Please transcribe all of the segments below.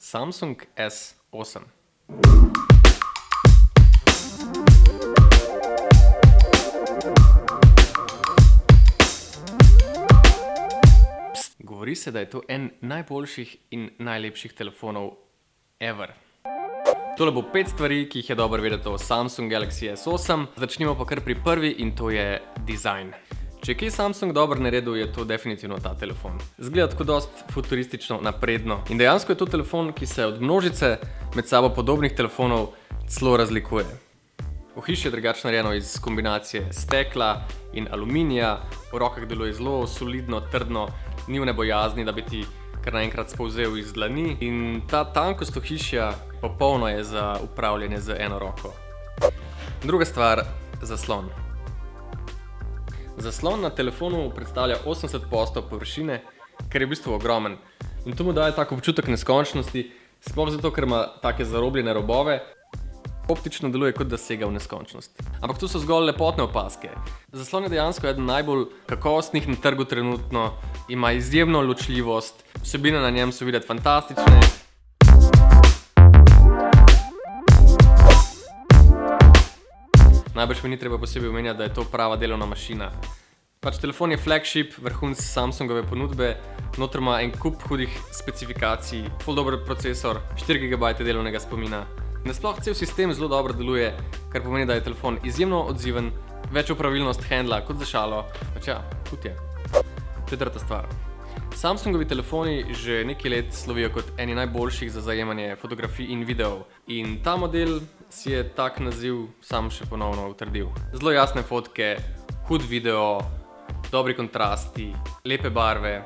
Samsung S8. Govori se, da je to en najboljših in najlepših telefonov ever. Tole bo 5 stvari, ki jih je dobro vedeti o Samsung Galaxy S8. Začnimo pa kar pri prvi in to je dizajn. Če je kje Samsung dobro naredil, je to definitivno ta telefon. Zgleda tako dost futuristično napredno. In dejansko je to telefon, ki se od množice med sabo podobnih telefonov celo razlikuje. Ohišje je drugače narejeno iz kombinacije stekla in aluminija, v rokah deluje zelo solidno, trdno, ni v nebojazni, da bi ti kar naenkrat spolzel iz dlani. In ta tankost ohišja popolno je za upravljanje z eno roko. Druga stvar, zaslon. Zaslon na telefonu predstavlja 80% površine, kar je v bistvu ogromen. In to mu daje tak občutek neskončnosti, sploh zato, ker ima take zarobljene robove. Optično deluje, kot da sega v neskončnost. Ampak to so zgolj lepotne opazke. Zaslon je dejansko eden najbolj kakovostnih na trgu trenutno, ima izjemno ločljivost, vsebine na njem so videti fantastične. Najbrž mi ni treba posebej omenjati, da je to prava delovna mašina. Pač telefon je flagship, vrhunec Samsungove ponudbe, noter ima en kup hudih specifikacij, ful dober procesor, 4 GB delovnega spomina. Nasploh cel sistem zelo dobro deluje, kar pomeni, da je telefon izjemno odziven, več opravilnost handla kot za šalo, pač ja, kot je. Četrta stvar. Samsungovi telefoni že nekaj let slovijo kot eni najboljših za zajemanje fotografij in videov. In ta model si je tak naziv sam še ponovno utrdil. Zelo jasne fotke, hud video, dobri kontrasti, lepe barve.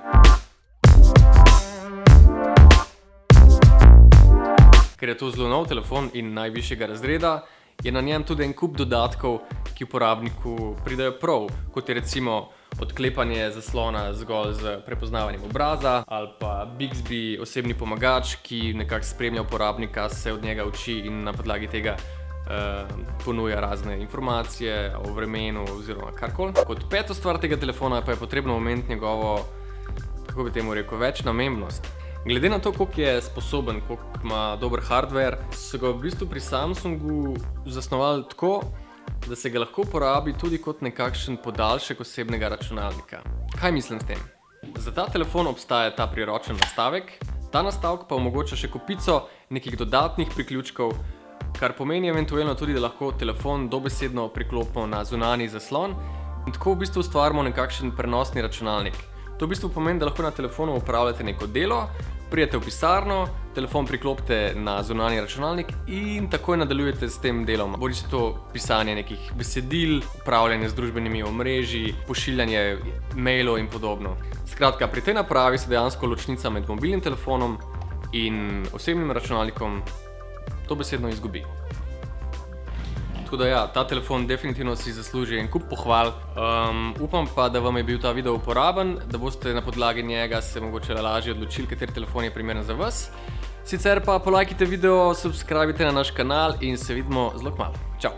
Ker je to zelo nov telefon in najvišjega razreda, je na njem tudi en kup dodatkov, ki uporabniku pridejo prav, kot je recimo odklepanje zaslona zgolj z prepoznavanjem obraza ali pa Bixby osebni pomagač, ki nekako spremlja uporabnika, se od njega uči in na podlagi tega ponuja razne informacije o vremenu oziroma karkoli. Kot peto stvar tega telefona pa je potrebno omeniti njegovo, kako bi temu rekel, večnamembnost. Glede na to, koliko je sposoben, koliko ima dober hardware, so ga v bistvu pri Samsungu zasnovali tako, da se ga lahko uporabi tudi kot nekakšen podaljšek osebnega računalnika. Kaj mislim s tem? Za ta telefon obstaja ta priročen nastavek, ta nastavek pa omogoča še kopico nekih dodatnih priključkov, kar pomeni eventualno tudi, da lahko telefon dobesedno priklopimo na zunanji zaslon in tako v bistvu ustvarimo nekakšen prenosni računalnik. To v bistvu pomeni, da lahko na telefonu upravljate neko delo, pridete v pisarno, telefon priklopite na zunanji računalnik in takoj nadaljujete s tem delom. Bodi se to pisanje nekih besedil, upravljanje z družbenimi omrežji, pošiljanje mailov in podobno. Skratka, pri tej napravi se dejansko ločnica med mobilnim telefonom in osebnim računalnikom dobesedno izgubi. Tako da ja, ta telefon definitivno si zasluži en kup pohval. Upam pa, da vam je bil ta video uporaben, da boste na podlagi njega se mogoče lažje odločili, kateri telefon je primeren za vas. Sicer pa polajkite video, subscribite na naš kanal in se vidimo zelo kmalu. Čau!